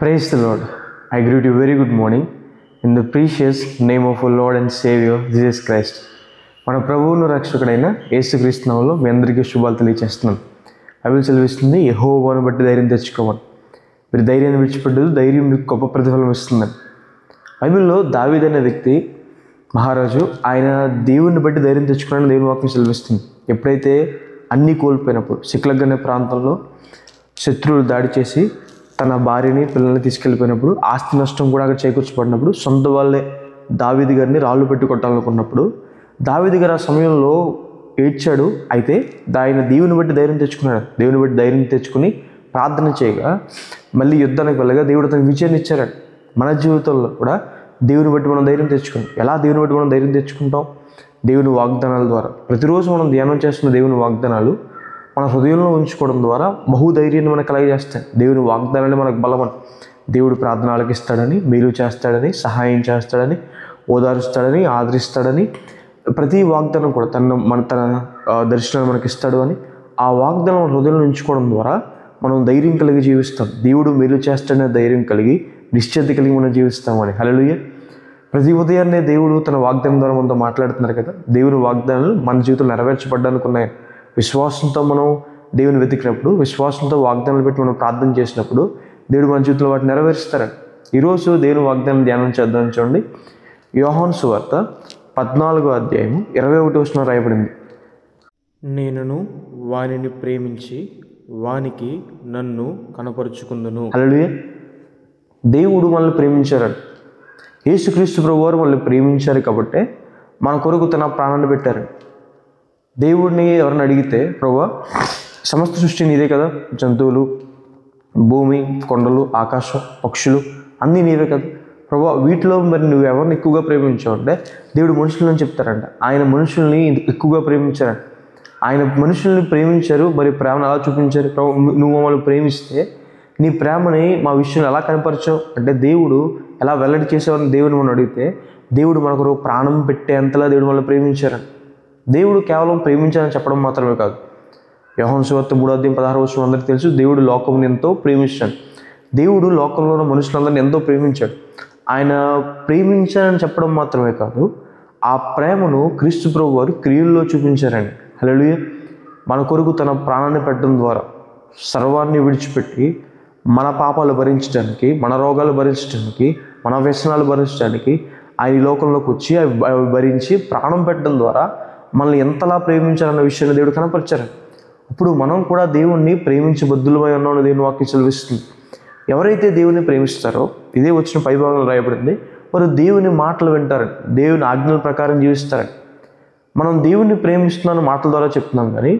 Praise the Lord. I greet you very good morning in the precious name of our Lord and Savior Jesus Christ. మన ప్రభువును రక్షకుడైన యేసుక్రీస్తు నామములో మీ అందరికీ శుభాలు తెలియజేస్తున్నాను. బైబిల్ సెలవిస్తుంది, యెహోవాను బట్టి ధైర్యం తెచ్చుకోమని. మీరు ధైర్యాన్ని విడిచిపెట్టదు, ధైర్యం మీకు గొప్ప ప్రతిఫలం ఇస్తుందని. బైబిల్లో దావీదు అనే వ్యక్తి మహారాజు, ఆయన దేవుని బట్టి ధైర్యం తెచ్చుకున్నాడని దేవుని వాక్యం సెలవిస్తుంది. ఎప్పుడైతే అన్నీ కోల్పోయినప్పుడు సిక్లగ్ అనే ప్రాంతంలో శత్రువులు దాడి చేసి తన భార్యని పిల్లల్ని తీసుకెళ్ళిపోయినప్పుడు, ఆస్తి నష్టం కూడా అక్కడ చేకూర్చబడినప్పుడు, సొంత వాళ్ళే దావీదు గారిని రాళ్ళు పెట్టి కొట్టాలనుకున్నప్పుడు దావీదు గారు ఆ సమయంలో ఏడ్చాడు. అయితే ఆయన దేవుని బట్టి ధైర్యం తెచ్చుకున్నాడు. దేవుని బట్టి ధైర్యం తెచ్చుకుని ప్రార్థన చేయగా మళ్ళీ యుద్ధానికి వెళ్ళగా దేవుడు తనకు విజయాన్ని ఇచ్చాడు. మన జీవితంలో కూడా దేవుని బట్టి మనం ధైర్యం తెచ్చుకున్నాం. ఎలా దేవుని బట్టి మనం ధైర్యం తెచ్చుకుంటాం? దేవుని వాగ్దానాల ద్వారా. ప్రతిరోజు మనం ధ్యానం చేస్తున్న దేవుని వాగ్దానాలు మన హృదయంలో ఉంచుకోవడం ద్వారా బహుధైర్యాన్ని మనకు కలగజేస్తాయి. దేవుని వాగ్దానాన్ని మనకు బలమని, దేవుడు ప్రార్థన ఆలకిస్తాడని, మేలు చేస్తాడని, సహాయం చేస్తాడని, ఓదారుస్తాడని, ఆదరిస్తాడని, ప్రతి వాగ్దానం కూడా తన దర్శనాన్ని మనకి ఇస్తాడు అని ఆ వాగ్దానం మన హృదయంలో ఉంచుకోవడం ద్వారా మనం ధైర్యం కలిగి జీవిస్తాం. దేవుడు మేలు చేస్తాడనే ధైర్యం కలిగి, నిశ్చయత కలిగి మనం జీవిస్తామని. హల్లెలూయా. ప్రతి ఉదయాన్నే దేవుడు తన వాగ్దానం ద్వారా మనతో మాట్లాడుతున్నారు కదా. దేవుని వాగ్దానాలు మన జీవితంలో నెరవేర్చబడ్డానికి ఉన్నాయి. విశ్వాసంతో మనం దేవుని వెతికినప్పుడు, విశ్వాసంతో వాగ్దానాలు పెట్టి మనం ప్రార్థన చేసినప్పుడు దేవుడు మన జీవితంలో వాటిని నెరవేరుస్తారని. ఈరోజు దేవుని వాగ్దానం ధ్యానం చేద్దాం. చూడండి, యోహాను సువార్త 14వ అధ్యాయము 21వ వచనం రాయబడింది. నేనును వానిని ప్రేమించి వానికి నన్ను కనపరుచుకుందును. హల్లెలూయా. దేవుడు మనల్ని ప్రేమించారని, యేసుక్రీస్తు ప్రభువారు మనల్ని ప్రేమించారు కాబట్టి మన కొరకు తన ప్రాణాన్ని పెట్టారు. దేవుడిని ఎవరిని అడిగితే, ప్రభువా సమస్త సృష్టి నీదే కదా, జంతువులు, భూమి, కొండలు, ఆకాశం, పక్షులు అన్నీ నీవే కదా ప్రభువా, వీటిలో మరి నువ్వు ఎవరిని ఎక్కువగా ప్రేమించావు అంటే దేవుడు మనుషులను చెప్తారంట. ఆయన మనుషుల్ని ఎక్కువగా ప్రేమించారంట. ఆయన మనుషుల్ని ప్రేమించారు. మరి ప్రేమను ఎలా చూపించారు? నువ్వు మమ్మల్ని ప్రేమిస్తే నీ ప్రేమని మా విషయంలో ఎలా కనపరచావు అంటే, దేవుడు ఎలా వెల్లడి చేసేవాడిని దేవుని మనం అడిగితే, దేవుడు మనకు ప్రాణం పెట్టేంతలా దేవుడు మనల్ని ప్రేమించారని. దేవుడు కేవలం ప్రేమించాలని చెప్పడం మాత్రమే కాదు. యోహాను సువార్త 3వ అధ్యాయం 16వ వచనం అందరికీ తెలుసు, దేవుడు లోకముని ఎంతో ప్రేమించాడు. దేవుడు లోకంలో ఉన్న మనుషులందరినీ ఎంతో ప్రేమించాడు. ఆయన ప్రేమించాలని చెప్పడం మాత్రమే కాదు, ఆ ప్రేమను క్రీస్తు ప్రభువు వారు క్రియల్లో చూపించారండి. హల్లెలూయా. మన కొరకు తన ప్రాణాన్ని పెట్టడం ద్వారా సర్వాన్ని విడిచిపెట్టి మన పాపాలు భరించడానికి, మన రోగాలు భరించడానికి, మన వ్యసనాలు భరించడానికి ఆయన లోకంలోకి వచ్చి అవి భరించి ప్రాణం పెట్టడం ద్వారా మనల్ని ఎంతలా ప్రేమించాలన్న విషయాన్ని దేవుడు కనపరిచారు. ఇప్పుడు మనం కూడా దేవుణ్ణి ప్రేమించి బద్దులమై ఉన్నామని దేవుని వాక్యం సెలవిస్తుంది. ఎవరైతే దేవుని ప్రేమిస్తారో, ఇదే వచ్చిన పైభాగంలో రాయబడింది, వారు దేవుని మాటలు వింటారని, దేవుని ఆజ్ఞల ప్రకారం జీవిస్తారని. మనం దేవుణ్ణి ప్రేమిస్తున్నామని మాటల ద్వారా చెప్తున్నాం, కానీ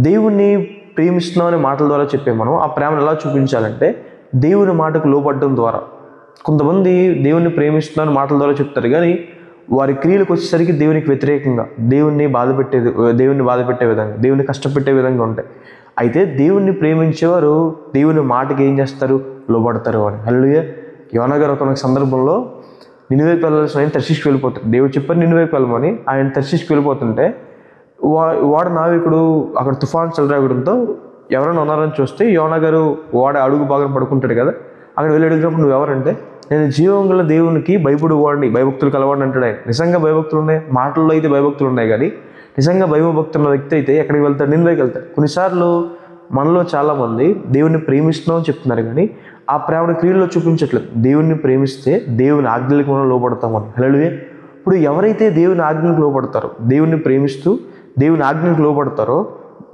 దేవుణ్ణి ప్రేమిస్తున్నామని మాటల ద్వారా చెప్పే మనం ఆ ప్రేమను ఎలా చూపించాలంటే దేవుని మాటకు లోబడడం ద్వారా. కొంతమంది దేవుణ్ణి ప్రేమిస్తున్నామని మాటల ద్వారా చెప్తారు, కానీ వారి క్రియలకు వచ్చేసరికి దేవునికి వ్యతిరేకంగా, దేవుణ్ణి బాధపెట్టే విధంగా, దేవుని కష్టపెట్టే విధంగా ఉంటాయి. అయితే దేవుణ్ణి ప్రేమించేవారు దేవుని మాటకి ఏం చేస్తారు? లోబడతారు అని. హల్లెలూయా. యోనా గారు ఒక సందర్భంలో నినివేకి వెళ్ళాల్సిన ఆయన తర్షీష్కి వెళ్ళిపోతారు. దేవుడు చెప్పారు నినివేకి వెళ్ళమని. ఆయన తర్షీష్కి వెళ్ళిపోతుంటే వాడ నావికుడు అక్కడ తుఫాన్ చెలరేగడంతో ఎవరైనా ఉన్నారని చూస్తే యోనా గారు వాడ అడుగు బాగా పడుకుంటాడు కదా, అక్కడ వెళ్ళి అడిగినప్పుడు నువ్వు ఎవరంటే, నేను జీవం గల దేవునికి భయపడు వాడిని, భయభక్తులు కలవాడిని అంటాడు ఆయన. నిజంగా భయభక్తులు ఉన్నాయి, మాటల్లో అయితే భయభక్తులు ఉన్నాయి, కానీ నిజంగా భయభక్తున్న వ్యక్తి అయితే ఎక్కడికి వెళ్తాడు? నినివేకి వెళ్తాడు. కొన్నిసార్లు మనలో చాలామంది దేవుణ్ణి ప్రేమిస్తున్నామని చెప్తున్నారు, కానీ ఆ ప్రేమను క్రియల్లో చూపించట్లేదు. దేవుణ్ణి ప్రేమిస్తే దేవుని ఆజ్ఞలకు మనం లోపడతామని. హల్లెలూయా. ఇప్పుడు ఎవరైతే దేవుని ఆజ్ఞలకు లోపడతారో, దేవుణ్ణి ప్రేమిస్తూ దేవుని ఆజ్ఞలకు లోపడతారో,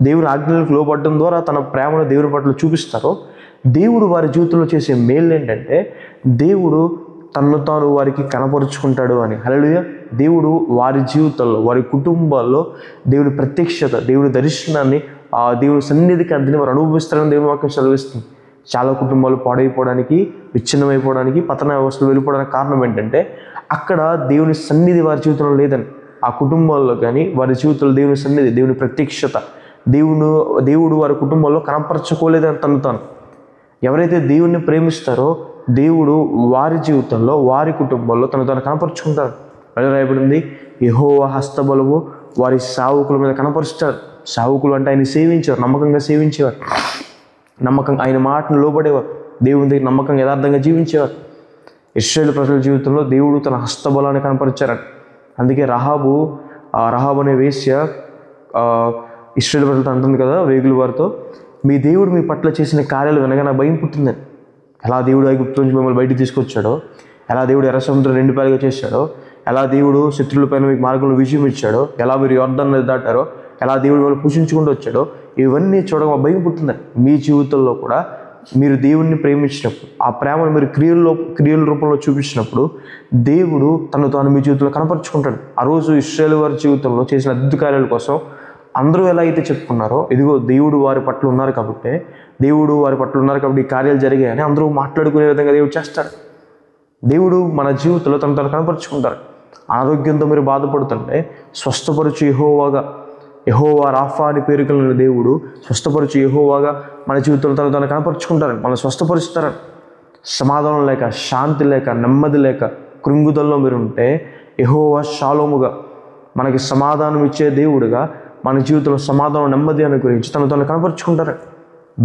దేవుని ఆజ్ఞలకు లోపడడం ద్వారా తన ప్రేమను దేవుని పట్ల చూపిస్తారో, దేవుడు వారి జీవితంలో చేసే మేలు ఏంటంటే దేవుడు తన్ను తాను వారికి కనపరుచుకుంటాడు అని. హల్లెలూయా. దేవుడు వారి జీవితంలో, వారి కుటుంబాల్లో దేవుని ప్రత్యక్షత, దేవుని దర్శనాన్ని, ఆ దేవుని సన్నిధికి అంతని వారు అనుభవిస్తారని దేవుని వాక్యం సెలవిస్తుంది. చాలా కుటుంబాలు పాడైపోవడానికి, విచ్ఛిన్నమైపోవడానికి, పతన వ్యవస్థలు వెళ్ళిపోవడానికి కారణం ఏంటంటే అక్కడ దేవుని సన్నిధి వారి జీవితంలో లేదని. ఆ కుటుంబాల్లో కానీ వారి జీవితంలో దేవుని సన్నిధి, దేవుని ప్రత్యక్షత, దేవుడు వారి కుటుంబాల్లో కనపరచుకోలేదని తను తాను. ఎవరైతే దేవుణ్ణి ప్రేమిస్తారో దేవుడు వారి జీవితంలో, వారి కుటుంబాల్లో తను కనపరుచుకుంటారు. అదే రాయబడింది, యెహోవా హస్తబలము వారి సేవకుల మీద కనపరుస్తారు. సేవకులు అంటే ఆయన సేవించేవారు, నమ్మకంగా సేవించేవారు, ఆయన మాటను లోబడేవారు. దేవుని దగ్గర నమ్మకంగా యథార్థంగా జీవించేవారు. ఇశ్రాయేలు ప్రజల జీవితంలో దేవుడు తన హస్తబలాన్ని కనపరిచారట. అందుకే రహాబు అనే వేశ్య ఇశ్రాయేలు ప్రజలతో అంటుంది కదా వేగుల వారితో, మీ దేవుడు మీ పట్ల చేసిన కార్యాలు వినగా నాకు భయం పుట్టిందని. ఎలా దేవుడు ఐగుప్తు నుంచి మిమ్మల్ని బయటికి తీసుకొచ్చాడో, ఎలా దేవుడు ఎర్ర సముద్రం 2 పాయలుగా చేశాడో, ఎలా దేవుడు శత్రువులపైన మీకు మార్గంలో విజయం ఇచ్చాడో, ఎలా మీరు యొర్దాను నది దాటారో, ఎలా దేవుడు వాళ్ళు పూజించుకుంటూ వచ్చాడో, ఇవన్నీ చూడగా భయం పుట్టిందని. మీ జీవితంలో కూడా మీరు దేవుణ్ణి ప్రేమించినప్పుడు, ఆ ప్రేమను మీరు క్రియల రూపంలో చూపించినప్పుడు దేవుడు తను తాను మీ జీవితంలో కనపరుచుకుంటాడు. ఆ రోజు ఇశ్రాయేలు వారి జీవితంలో చేసిన అద్భుత కార్యాల కోసం అందరూ ఎలా అయితే చెప్పుకున్నారో, ఇదిగో దేవుడు వారి పట్ల ఉన్నారు కాబట్టి ఈ కార్యాలు జరిగాయని అందరూ మాట్లాడుకునే విధంగా దేవుడు చేస్తాడు. దేవుడు మన జీవితంలో తను కనపరుచుకుంటారు. అనారోగ్యంతో మీరు బాధపడుతుంటే స్వస్థపరచు యెహోవా రాఫా అని పేరు కలిగిన దేవుడు స్వస్థపరచు యెహోవాగా మన జీవితంలో తను కనపరుచుకుంటారని, మనల్ని స్వస్థపరుస్తారని. సమాధానం లేక, శాంతి లేక, నెమ్మది లేక, కృంగుదల్లో మీరు ఉంటే యెహోవా షాలోముగా మనకి సమాధానం ఇచ్చే దేవుడుగా మన జీవితంలో సమాధానం, నెమ్మది అనుగ్రహించి తను కనపరుచుకుంటారు.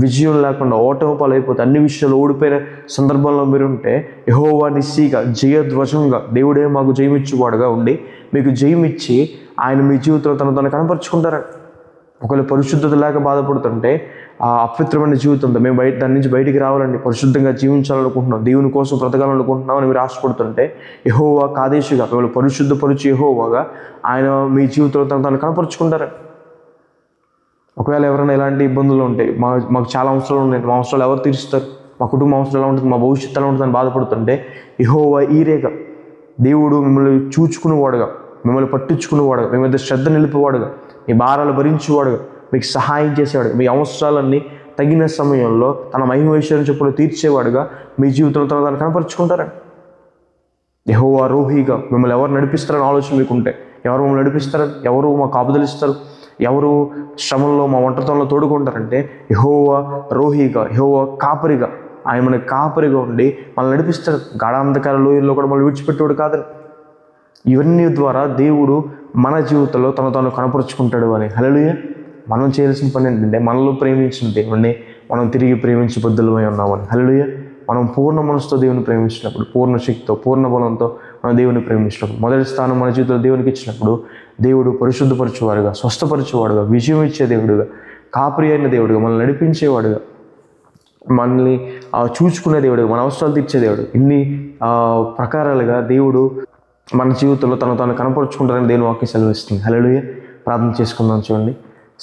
విజయం లేకుండా ఓటమి పాలైపోతే అన్ని విషయాలు ఓడిపోయిన సందర్భంలో మీరు ఉంటే యెహోవా నిస్సీగా జయధ్వజంగా దేవుడే మాకు జయమిచ్చువాడుగా ఉండి మీకు జయమిచ్చి ఆయన మీ జీవితంలో తను కనపరుచుకుంటారు. ఒకవేళ పరిశుద్ధత లేక బాధపడుతుంటే ఆ అపవిత్రమైన జీవితంతో మేము దాని నుంచి బయటికి రావాలండి, పరిశుద్ధంగా జీవించాలనుకుంటున్నాం, దేవుని కోసం బ్రతకాలనుకుంటున్నాం అని మీరు ఆశపడుతుంటే యెహోవా కాదేశుగా మిమ్మల్ని పరిశుద్ధపరిచి యెహోవాగా ఆయన మీ జీవితంలో తను కనపరుచుకుంటారు. ఒకవేళ ఎవరైనా ఎలాంటి ఇబ్బందులు ఉంటాయి, మాకు చాలా అవసరాలు ఉన్నాయి, మా అవసరాలు ఎవరు తీరుస్తారు, మా కుటుంబ అవసరం ఎలా ఉంటుంది, మా భవిష్యత్తు ఎలా ఉంటుందని బాధపడుతుంటే యెహోవా ఈరేగా దేవుడు మిమ్మల్ని చూచుకునేవాడుగా, మిమ్మల్ని పట్టించుకునేవాడుగా, మీ మీద శ్రద్ధ నిలిపేవాడుగా, మీ భారాలు భరించేవాడుగా, మీకు సహాయం చేసేవాడు, మీ అవసరాలన్నీ తగిన సమయంలో తన మహిమైశ్వర్యం చొప్పున తీర్చేవాడుగా మీ జీవితంలో తను కనపరుచుకుంటారండి. యెహోవా రోహీగా మిమ్మల్ని ఎవరు నడిపిస్తారని ఆలోచన మీకుంటే, ఎవరు మమ్మల్ని నడిపిస్తారని, ఎవరు మాకు ఆపుదలిస్తారు, ఎవరు శ్రమంలో మా ఒంటరితనంలో తోడుకుంటారంటే యెహోవా రోహీగా, యెహోవా కాపరిగా, ఆయన మనకి కాపరిగా ఉండి మనల్ని నడిపిస్తాడు. గాఢాంధకార లోయల్లో కూడా మనల్ని విడిచిపెట్టేవాడు కాదని. ఇవన్నీ ద్వారా దేవుడు మన జీవితంలో తను కనపరుచుకుంటాడు అని. హల్లెలూయా. మనం చేయాల్సిన పని ఏంటంటే మనలో ప్రేమించిన దేవుణ్ణి మనం తిరిగి ప్రేమించి బద్దులమై ఉన్నామని. హల్లెలూయా. మనం పూర్ణ మనసుతో దేవుని ప్రేమించినప్పుడు, పూర్ణ శక్తితో, పూర్ణ బలంతో మనం దేవుని ప్రేమించినప్పుడు, మొదటి స్థానం మన జీవితంలో దేవునికి ఇచ్చినప్పుడు దేవుడు పరిశుద్ధపరచువాడుగా, స్వస్థపరచువాడుగా, విజయం ఇచ్చే దేవుడుగా, కాపరి అయిన దేవుడుగా, మనల్ని నడిపించేవాడుగా, మనల్ని చూచుకునే దేవుడుగా, మన అవసరాలు తీర్చే దేవుడు, ఇన్ని ప్రకారాలుగా దేవుడు మన జీవితంలో తను కనపరుచుకుంటారని దేవుని వాక్యం సెలవిస్తుంది. హల్లెలూయా. ప్రార్థన చేసుకుందాం. చూడండి.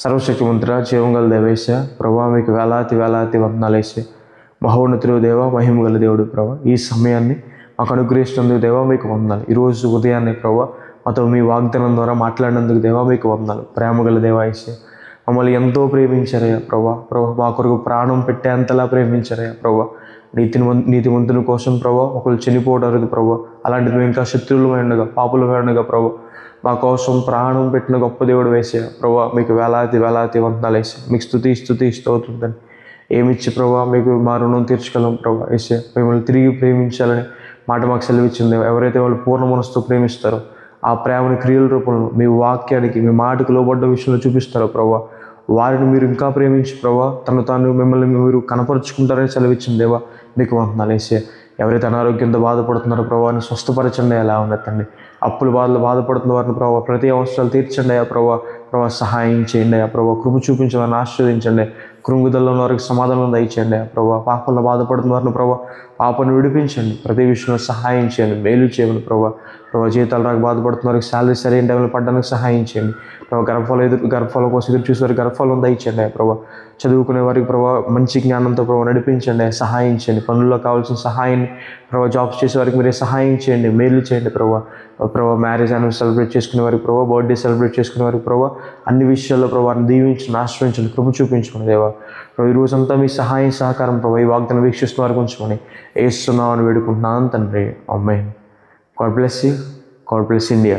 సర్వశక్తిమంతుడా, జీవంగల దేవేశ ప్రభా, మీకు వేలాతి వందనాలేసే. మహోన్నతుడు దేవ, మహిమగల దేవుడు ప్రభా, ఈ సమయాన్ని మాకు అనుగ్రహిస్తున్నందుకు దేవా మీకు వందనాలు. ఈరోజు ఉదయాన్నే ప్రభా మాతో మీ వాగ్దానం ద్వారా మాట్లాడినందుకు దేవా మీకు వందనాలు. ప్రేమగల దేవా యేసయ్యా, మమ్మల్ని ఎంతో ప్రేమించారయ్యా ప్రభా, మా కొరకు ప్రాణం పెట్టేంతలా ప్రేమించారయ్యా ప్రభా. నీతిమంతుల కోసం ప్రభా ఒకరు చనిపోవడానికి ప్రభా, అలాంటిది మేము ఇంకా శత్రువులమై ఉండగా, పాపులమై ఉండగా ప్రభా మా కోసం ప్రాణం పెట్టిన గొప్ప దేవుడు వేసయ్యా ప్రభా, మీకు వేలాతి వందనాలు వేసా. మీకు స్తుతి స్తోత్రుందని ఏమిచ్చి ప్రభా మీకు మా రుణం తీర్చగలం ప్రభా. వేసే మిమ్మల్ని తిరిగి ప్రేమించాలని మాట మాకు సెలవిచ్చింది. ఎవరైతే వాళ్ళు పూర్ణ మనసుతో ప్రేమిస్తారో ఆ ప్రేమని క్రియల రూపంలో మీ వాక్యానికి, మీ మాటకు లోబడ్డ విషయంలో చూపిస్తారో ప్రభా, వారిని మీరు ఇంకా ప్రేమించి ప్రభా తాను మిమ్మల్ని మీరు కనపరుచుకుంటారని సెలవిచ్చింది దేవా మీకు వందనాలు వేసే. ఎవరైతే అనారోగ్యంతో బాధపడుతున్నారో ప్రభాని స్వస్థపరచండి, ఎలా ఉండతండి. అప్పుల బాధపడుతున్న వారిని ప్రభావ ప్రతి అవసరాలు తీర్చండి అయ్యా ప్రభావ సహాయం చేయండి అయ్యా ప్రభావ, కృప చూపించి వారిని ఆశీర్వదించండి. కృంగుదల్లో ఉన్న వారికి సమాధానం దయచేయండి అయ్యా ప్రభావ. పాపంలో బాధపడుతున్న వారిని ప్రభావ పాపను విడిపించండి, ప్రతి విషయంలో సహాయం చేయండి, మేలు చేయండి ప్రభావ. జీతాలు రాక బాధపడుతున్న వారికి శాలరీ సరైన టైంలో పడడానికి సహాయం చేయండి ప్రభావ. గర్భఫలం కోసం ఎదురు చూసే వారికి గర్భఫలం దయచేయండి అయ్యా ప్రభావ. చదువుకునే వారికి ప్రభావ మంచి జ్ఞానంతో ప్రభావ నడిపించండి, సహాయం చేయండి. పనుల్లో కావాల్సిన సహాయాన్ని ప్రభావ, జాబ్స్ చేసే వారికి మీరే సహాయం చేయండి, మేలు చేయండి ప్రభావ. మ్యారేజ్ యానివర్సరీ సెలబ్రేట్ చేసుకునే వారికి ప్రభావ, బర్త్డే సెలబ్రేట్ చేసుకునే వారికి ప్రభావ, అన్ని విషయాల్లో ప్రభావాన్ని దీవించండి, ఆశ్రయించండి, కృప చూపించుకోండి దేవా. ఈ రోజంతా మీ సహాయం సహకారం ప్రభావ ఈ వాగ్దానం వీక్షిస్తున్న వారికి ఉంచుకొని యేసు నామమున వేడుకుంటున్నాను తండ్రి. Amen. God bless you. God bless India.